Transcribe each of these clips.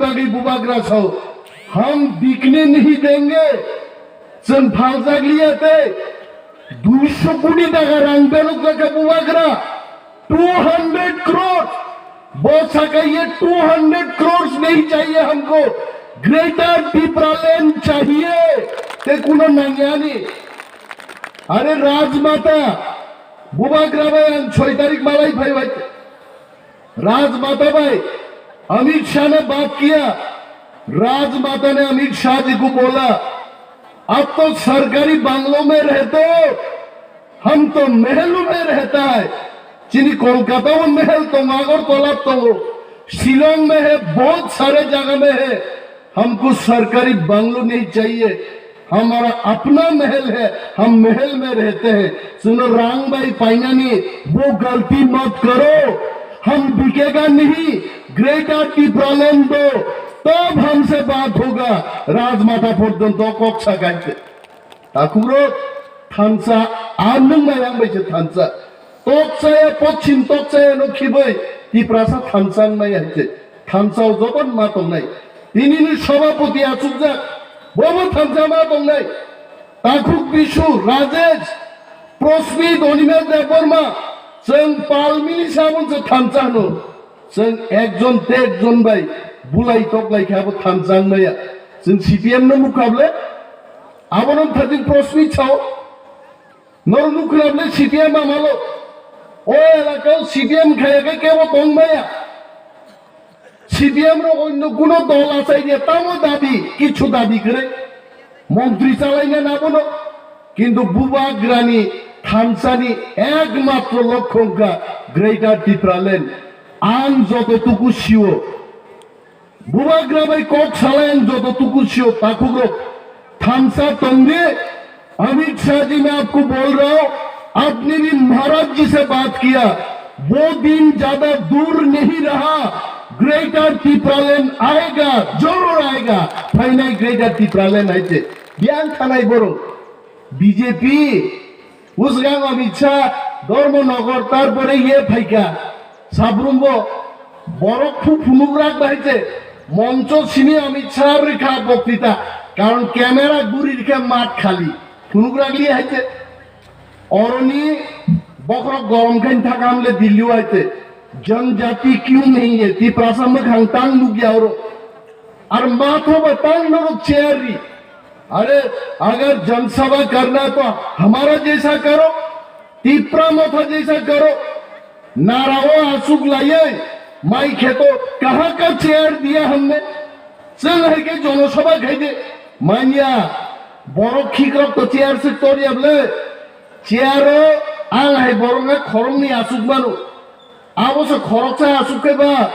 बागी बुबाग्रा छो हम बिकने नहीं देंगे जों फालजाग्लियाते 200 कोटी टाका रां बेलुका बुबाग्रा 200 करोड़ बोसा का ये 200 करोड़ नहीं चाहिए हमको ग्रेटर टिप्रालैंड चाहिए ते कुनो नांगियानी अरे राजमाता बुबाग्रा भाई 6 तारीख मालाई भाई भाई राजमाता भाई अमित शाह ने बात किया राजमाता ने अमित शाह जी को बोला अब तो सरकारी बंगलों में रहते हो हम तो महलों में रहता है चीनी कोलकाता में महल तो मागर तोला तो शिलोंग में है बहुत सारे जगह में है हमको सरकारी बंगलो नहीं चाहिए हमारा अपना महल है हम महल में रहते हैं सुनो रांग भाई पाइनानी वो गलती मत करो हम बिकेगा नहीं ग्रेटर टिप्रालैंड दो तब हमसे बात होगा राजमाता पर्यंत कक्षा गाइते ताकुरो थानसा आनंग मायां बैसे थानसा तोकसाया पश्चिम तोकसाया नखिबै टिप्रासा थानसान मायाचे थानसाव जबन मा दंनाय दिनैनि सभापति आसुकजा बबो थानसा मा दंनाय ताकुक बिशु राजेश प्रस्मित अनिमेल देवबर्मा जों पालमिनि सामोनसो थानसानो जों एकजन ते एकजन बाय बुलाई तकलायखाबो थानसांनाया जों सीपीएम नो मुखाबले आबोन थादिन प्रस्मित छाव नर नुखलाबले सीपीएम आमालो ओ एलाकाव सीपीएम खायाखै केबो दंमाया सीपीएम रो अन्य कोनो दल आछाइने तामो दाबी किछु दाबी करे मंत्री चालाइना नाबोनो किन्तु बुबाग्रानि थानसानि एकमात्र लक्ष्यंका ग्रेटर टिप्रालैंड आं जतटुकु सिओ बुबाग्रा भाई कक सालायन जतटुकु सिओ ताकुग्रो थानसा तंगे अमित शाह जी मैं आपको बोल रहा हूं आपने भी महाराज जी से बात किया वो दिन ज्यादा दूर नहीं रहा ग्रेटर टिप्रालैंड आएगा जरूर आएगा फाइनल ग्रेटर टिप्रालैंड आइते बियान थानाय बरो बीजेपी उसगांव अमित शाह धर्मनगर तारपरे ये फाइका साब्रुम्बो बरफु फुनुग्राक बाहिते मंच सिनी अमित शाह रेखा बक्तृता कारण कैमेरा गुरी रेखा माठ खाली फुनुग्राक लिये हाइते औरनी बकरक गरम खाइन थाका हमले दिल्ली आइते जनजाति क्यों नहीं है तिप्रासा में खांगतांग लुगिया और माथो बतांग नो चेयरी अरे अगर जनसभा करना तो हमारा जैसा करो तिप्रा मथा जैसा करो नाराओ आंसू लाइए माई खेतो कहाँ का चेयर दिया हमने चल है के जनसभा खाई दे मानिया बड़ो खीकरक तो चेयर से तोड़ी अबले चेयरो आंग है बड़ो में खरम नहीं आंसू मानो आप उसे खरक से आंसू के बाद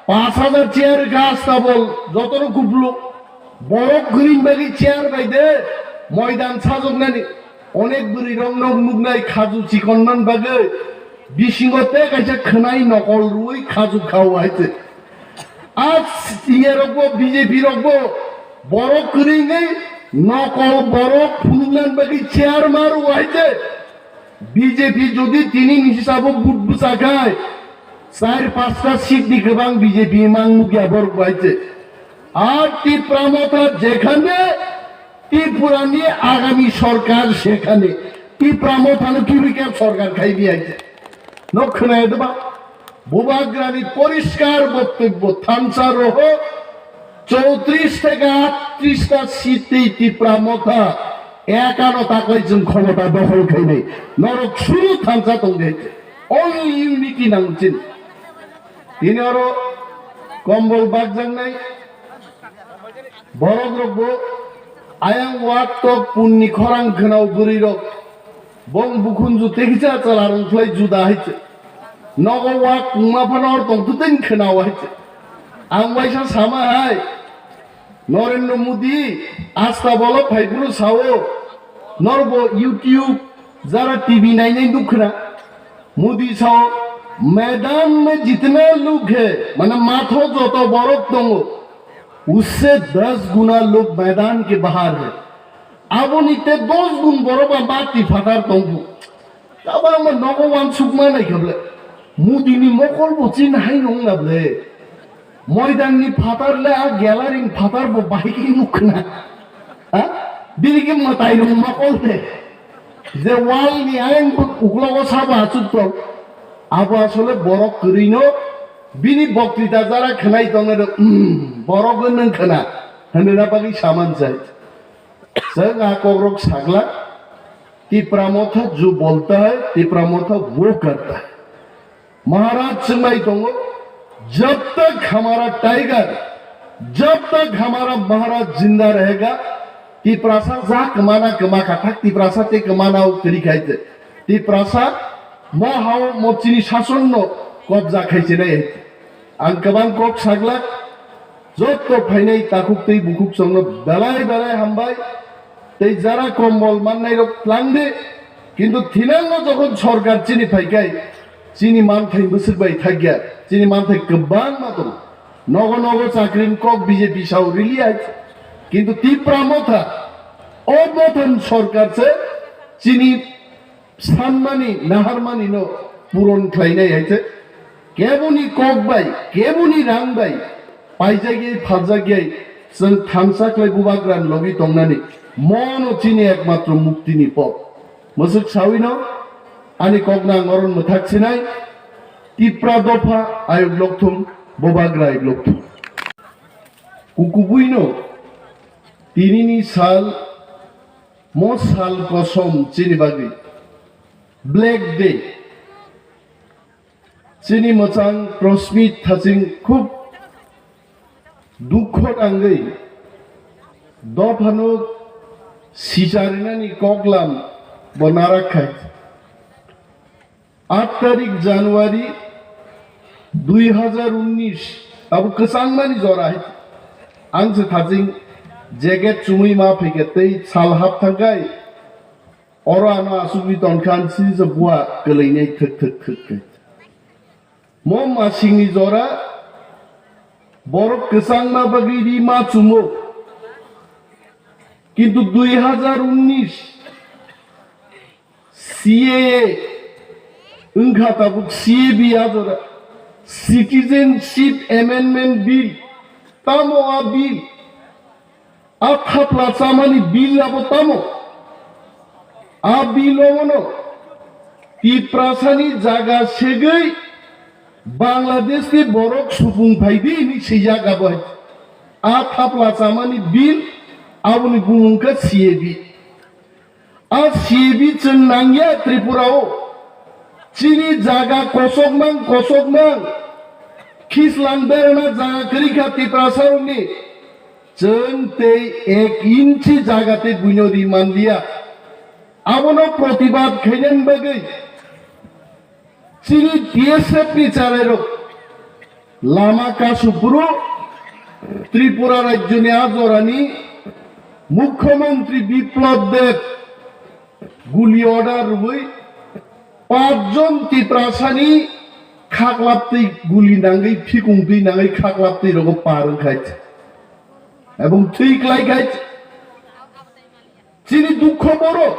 5000 चेयर का आस्था बोल जो तो गुबलो बड़ो ग्रीन बैगी चेयर बाई दे मैदान साजोगनानि अनेक बुरी रंग नग नुगनाय खाजु चिकननान बागे बिसिंगते काइसे खोनाय नकल रुई खाजु खाव आइते आज ये रगबो बीजेपी रगबो बड़ो करिङै नकल बड़ो फुनुगनान बागी चेयर मारु आइते बीजेपी जदि तिनि हिसाबो बुट बुसाखाय 4-5टा सीट नि गोबां बीजेपी मांगमुगिया बरग आइते আর টিপ্রামথা যেখানে ত্রিপুরানি আগামী সরকার সেখানে টিপ্রামথানো কি বিকার সরকার খাইবি আইছে নক্ষণায় দেবা বুবাগ্রানি পরিষ্কার বক্তব্য থানসা রহ 34 থেকে 38টা সিটেই টিপ্রামথা একানো তাকাইছেন ক্ষমতা দখল খাইবে নরক শুরু থানসা তঙ্গাইছে অনলি ইউনিটি নামছেন তিনি আরো কম্বল বাগজাং নাই বরগ্রব আয়াং ওয়াক্তক পুন্নি খরাং খনাও গুরিরক বং বুখুনজু তেকিছা চালারং ফ্লাই जुदा हाइছে नग वाक माफानर तंतुतेन खनाव हाइছে आं वाइसा सामा हाय नरेंद्र मोदी आस्था बोलो फाइब्रु सावो नरबो यूट्यूब जरा टीवी नाइनै दुखना मोदी साव मैदान में जितने लोग है माने माथो जतो बरफ दंगो उससे 10 गुना लोग मैदान के बाहर है अब नीते 10 गुण बरबा बाती फाटार तंगु तब हम नगवान सुकमा नहीं खबले मुदिनी मकल बचिन हाय नंगनाबले ময়দাননি ফাটারলে আর গ্যালারিং ফাটারবো বাইকে নুকনা হ্যাঁ দিদিকে মাতাই মা বলতে যে ওয়াল নি আইন উগলগো সাবা চুপ আবু আসলে বড় করিনো বিনি বক্তৃতা যারা খানাই তঙ্গে বড় গন খানা হনেরা বাকি সামান চাই जों आकोरक सागला तिप्रामो था जो बोलता है तिप्रामो था वो करता है महाराज चंगाई तोंगो जब तक हमारा टाइगर जब तक हमारा महाराज जिंदा रहेगा तिप्रासा जा कमाना कमा काथा तिप्रासा ते कमाना करी खाइते तिप्रासा म हाव मचिनी शासन नो कब्जा खाइছে নাই आं गोबां कक सागला যত ফাইনাই তাকুক তৈ বুকুক সঙ্গ বেলায় বেলায় হামবাই তৈ যারা কম্বল মাননাই রক প্লাংদে কিন্তু থিনাঙ্গ যখন সরকার চিনি ফাইকাই চিনি মান থাই বসরবাই থাকিয়া চিনি মান থাই গোবাং মাতম নগ নগ চাকরিন কক বিজেপি সাউ রিলিয়াই কিন্তু তিপ্রামথা অবথন সরকার সে চিনি সানমানি নাহারমানি নো পূরণ খাইনাই হইছে কেবনি কক বাই কেবনি রাং বাই पाइजागियै फाजागियै जों थामसाख्लाय बुबाग्रान लबि दंनानै मन चिनि एकमात्र मुक्तिनि पथ मसुक साविनो आनि कगना ngरन मोथाकसिनाय तिप्रा दफा आयोग लक्थुम बुबाग्रा आयोग लक्थुम कुकुबुइनो तिनिनि साल मो साल कसम चिनि बागै ब्लैक डे चिनि मोचां प्रस्मित थाजिं खुब दुख टांगै दफानो सिजारिनानि कगलाम बनाराखाय 8 तारिख जानुवारी 2019 अब कसांगमानि जराय आंसो थाजिं जेकेट चुमै मा फैगेतै सालहाब थांगाय अरानो आसुबि तनखान सिजो बुआ गोलैनाय थक थक थक मम मासिंनि जरा बरफ केसांग मा बागै रिमा चुमो किंतु 2019 सीएए उनखाताबुक सीएबी आजरा सिटीजनशिप एमेंडमेंट बिल तामो आ बिल आथाप्ला सामानि बिल आबो तामो आ बिल ओमनो तिप्रासानि जागा सेगै बांग्लादेश के बरक सुपुं फाइदि नि सिजा गाबाय आ थाप्ला सामानि बिल आबुनि बुंखा सीएबी आ सीएबी चन नांगिया त्रिपुराओ चिनि जागा कसकमां खिसलां बेरना जागा करिखा तिप्रासारनि जों ते 1 इंची जागाते बुइनो रिमान लिया आबनो प्रतिबाद खैनेन बागै चिनी बीएसएफ नि चालेरो लामा कासुपुरु त्रिपुरा राज्यनि आजरानि मुख्यमंत्री बिप्लब देव गुली अर्डार रुबै 5 जन तिप्रासानि खाग्लाबतै गुली नाङै फिकुंदै नाङै खाग्लाबतै रगो पारंखायत एबं थैख्लायखायत चिनि दुख बरो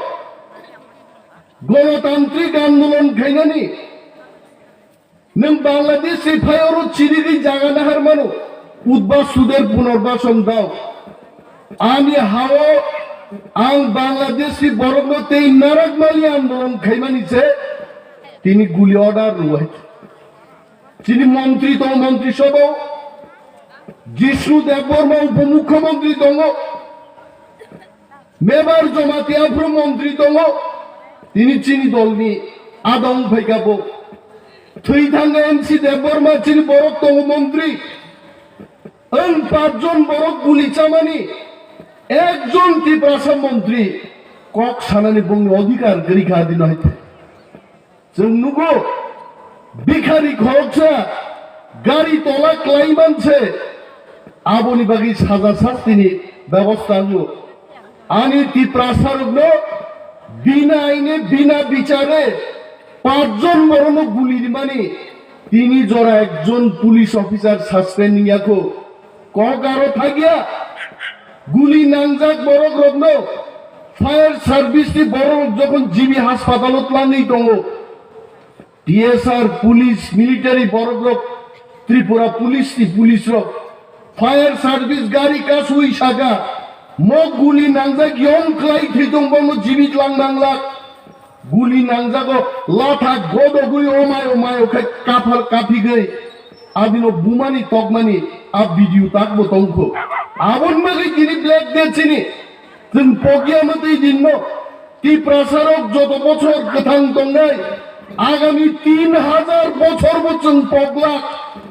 गणतान्त्रिक आंदोलन खायनानि नों बांग्लादेश एफआईआर चिरिगै जागा नाहार मानो उद्बासुदेर पुनर्बासन दाव आनि हावो आं बांग्लादेश बरफनो ते नारकमाली आंदोलन खायमानि से तिनि गुली अर्डार रुवाय चिनि मंत्री तो मंत्री सभा जिष्णु देबबर्मा उपमुख्यमंत्री दङ मेबार जमाती आफ्रो मंत्री दङ तिनि चिनि दलनि आदं फैगाबो थैथांगा एमसी देबबर्मा चिनि बरफ दङ मंत्री ओं 5 जन बरफ गुली चामानि एकजन तिप्रासा मंत्री कक सानानि बुंनो अधिकार गैखा दिन हयते जों नुगो बिखारी खरकसा गाड़ी तला क्लाइमानसे आबोनि बागै साजा शास्तिनि व्यवस्था नु आनि तिप्रासारनो बिना आईने बिना বিচারে 5 জন মরণ গুলি মানি তিনি জরা একজন পুলিশ অফিসার সাসপেন্ডিং ইয়াকো কগারো থাকিয়া গুলি নাংজাক বড় রগ্ন ফায়ার সার্ভিস নি বড় যখন জিবি হাসপাতালত লাঙ্গি দङ টিএসআর পুলিশ মিলিটারি বড় group Tripura police fire service गाड़ी का सुई सागा मो गुली नांजा गियोन क्लाई थैदों बनो जीवित लांगनांगला गुली नांजा को लाथा गोदो गुली ओमाय काफर काफी गई आदिनो बुमानी तकमानी अब वीडियो ताक बोतंको आवन मगे दिनी ब्लैक डे चिनी जों पगिया मते दिनो ती प्रसारक जत बछर गथां दंनाय आगामी 3000 बछर बचन पगला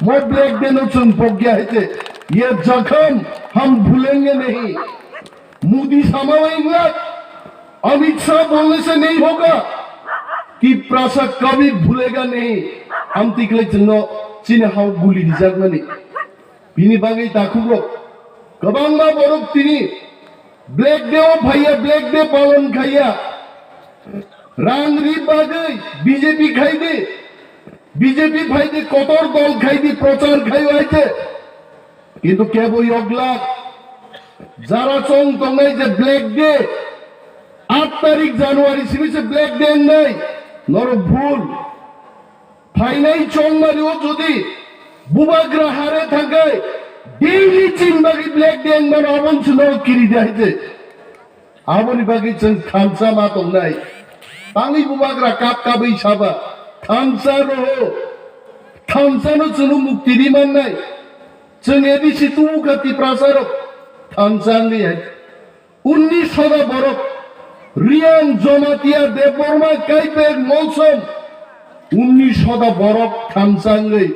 मो ब्लैक डे नो जों पगिया हेते ये जख्म हम भूलेंगे नहीं मोदी समावेंगे अमित शाह बोलने से नहीं होगा कि प्रसाद कभी भूलेगा नहीं हम तिकले चनो चीन हाउ गुली दिजाक मनी बिनी बागै दाखुब्रो गोबांबा बरक तिनी ब्लैक डे भाइया ब्लैक डे पालन खाया रांगरी बागै बीजेपी खाइदे बीजेपी फाइदे कतर दल खाइदे प्रचार खायो आइते কিন্তু কেবল অগলা যারা চং তংনাই যে ব্ল্যাক ডে 8 তারিখ জানুয়ারি সিবিসে ব্ল্যাক ডে নাই নর ভুল ফাইনাই চং মারিও যদি বুবাগ্রা হারে থাকে ডেইলি চিনবাগি ব্ল্যাক ডে নর অবনছিল কিরি দেইতে আবনি বাগি চং খানসা মা তংনাই তাঙ্গি বুবাগ্রা কাপ কাবই সাবা খানসা রো খানসানো চনু মুক্তি দিমান নাই जों एबीसी तुमुखाती प्रसारक थानसांगि है 1900 बरफ रियान जमातिया देवबर्मा काइपेक मौसम 1900 बरफ थानसांगि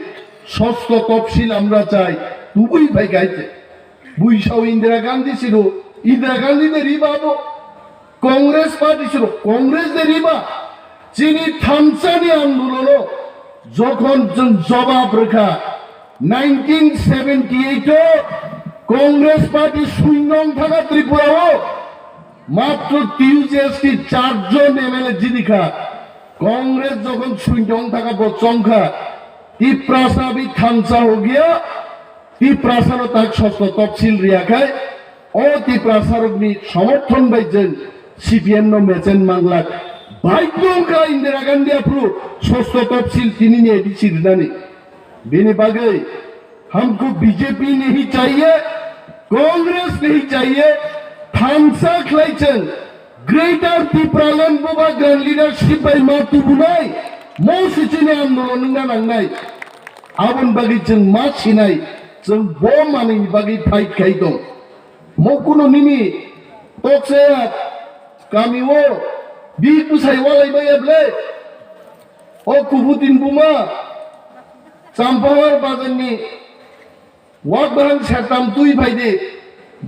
षष्ठ तफसिल আমরা চাই তুই ভাই গাইতে বুইসাও ইন্দিরা গান্ধী ছিল ইন্দিরা গান্ধী দে রিবাবো কংগ্রেস পার্টি ছিল কংগ্রেস দে রিবা যিনি থানসানি আন্দোলন যখন জবাব রেখা 1978 कांग्रेस पार्टी शून्य थाना त्रिपुरा मात्र टीयूजेएसटी 4 जन एमएलए जिदिखा कांग्रेस जखन शून्य थाका संख्या ती प्रासाबी थानसा हो गया ती प्रासार तक षष्ठ तफसिल रियाखाय ओ ती प्रासारकनि समर्थन बायजों सीपीएम नो मेचेन मांगला भाग्यंका इंदिरा गांधी अप्रू षष्ठ तफसिल तिनी ने एडीसी रिनानि बिनी बागै हमको बीजेपी नहीं चाहिए कांग्रेस नहीं चाहिए थानसा खलाइचन ग्रेटर त्रिपुरालैंड बुबाग्रान लीडरशिप बाय मातु बुनाय मौसिचिनि आंदोलन नांनाय आबन बागै जों मा सिनाय जों बम मानिनि बागै फाइट खाइ दं मकुनो निनि तकसे गामिओ बि पुसाय वालायबायब्ले ओ कुबुदिन बुमा चाम्पावार बाजारनि वाकबाहां सेरताम तुई फायदे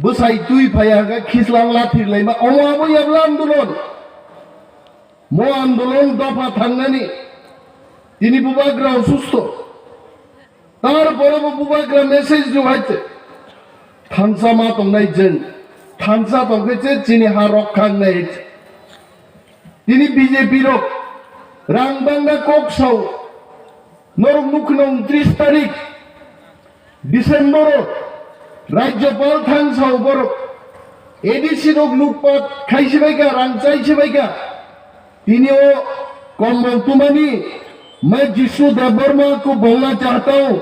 बसाय तुई फायागा खिसलां लाथिरलाय मा अमाबो याब्ला आंदोलन मो आंदोलन दफा थांनानै दिनै बुबाग्रा असुस्थ तारपरेबो बुबाग्रा मेसेज जोहायते थानसा मा दंनाय जों थानसा दंगैचे दिनै हा रखांनाय दिनै बीजेपी रक रांबांगा कक्साव नरक मुखनो 29 तारीख डिसेम्बर राज्यपाल थानसाव बर एडीसी रक लुकपात खाइसेबायगा रांचाइसेबायगा तिनिओ कम्बल तुमानी मैं जिष्णु देवबर्मा को बोलना चाहता हूँ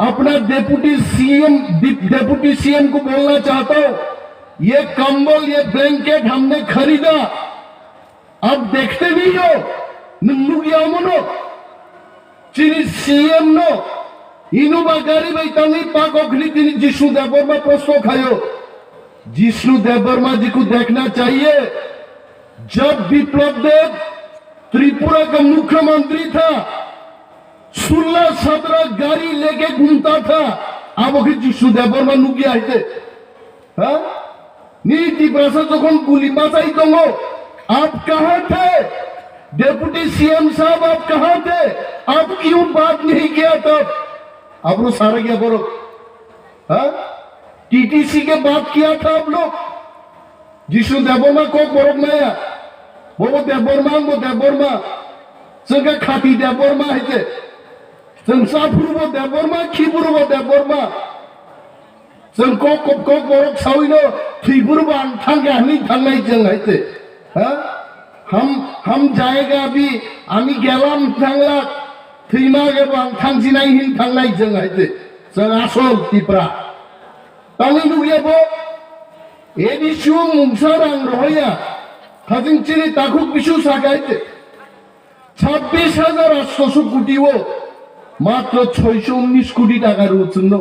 अपना डिप्टी सीएम को बोलना चाहता हूँ ये कंबल ये ब्लैंकेट हमने खरीदा अब देखते नहीं हो नुगिया मनो चीनी सीएम नो इनोवा गाड़ी में तंगी पाक ओखली तिनी जिष्णु देवबर्मा प्रश्न खायो जिष्णु देवबर्मा जी को देखना चाहिए जब विप्लव देव त्रिपुरा का मुख्यमंत्री था 16-17 गाड़ी लेके घूमता था अब जिष्णु देवबर्मा नुगिया है हाँ नीति प्रसाद जखन गुली बाचाई दंगो आप कहाँ थे डेप्यूटी सीएम साहब आप कहाँ थे आप क्यों बात नहीं किया तब आप लोग सारा क्या बोलो हाँ टीटीसी के बात किया था आप लोग जिष्णु देवबर्मा को बरफ नया वो देवबर्मा जोंगा खाती देवबर्मा है जों साफुरबो देवबर्मा खिबुरबो देवबर्मा जों को बरफ साविनो थैबुरबो आं थांनाय जों है हाँ हम जाएगा अभी आमी गेलाम थांला थैमा गेबां थांजिनाय हिन थांनाय जों हायते जों आसल तिप्रा तांनि नुगियाबो एदिसु मुंसार आं रहोया थाजिं चिनि ताखु बिसु सागायते 26,800 কোটিও মাত্র 619 কোটি টাকার উৎসন্ন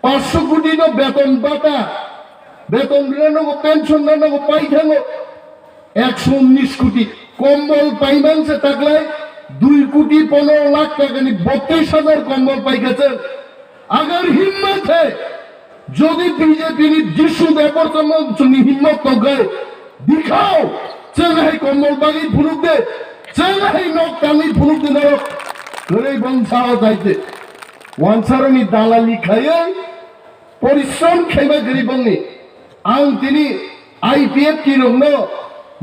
500 কোটি নো বেতন পাতা বেতন নাগো পেনশন নাগো পাইথাঙ্গো 119 কোটি কম্বল পাইমানছে তাকলাই 2 কোটি 15 লাখ টাকা নি 32,000 কম্বল পাই গেছে अगर हिम्मत है যদি बीजेपी नी दिशु देवर्तमान सुनी हिम्मत तो गए दिखाओ चल कम्बल बागी फुरुक दे चल नक कानी फुरुक दे नरक करे बंसाओ जाइते वानसारनी दालाली खाये परिश्रम खाइबा गरीबंनि आं तिनी आईपीएफ की रंगनो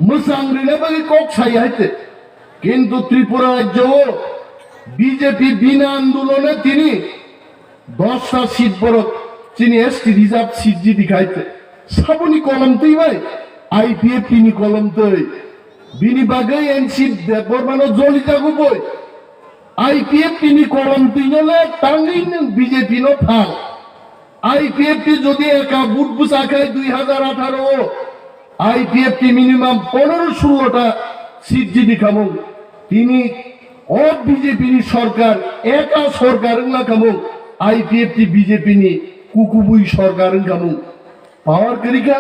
मोजांग्रिना बागी कक साइ हाइते किन्तु त्रिपुरा राज्यो बीजेपी बिना आंदोलने तिनी 10টা सीट बड़ चिनी एसटी रिजार्व सीट जी दिखाइते साबुनी कलम तै भाई आईपीएफ तिनी कलम तै बिनी बागै एनसी देबरमानो जलि जागु बय आईपीएफ तिनी कलम तैनले तांगै नों बीजेपी नो फाल आईपीएफ टी जदि एका बुट बुसाखाय 2018 आईपीएफ टी मिनिमाम 15-16টা सीट जी दिखामो तिनी ओ बीजेपी नि सरकार एका सरकार ना खामो आईपीएफ टी बीजेपी नि कुकुबुई सरकार खामो पावर करिका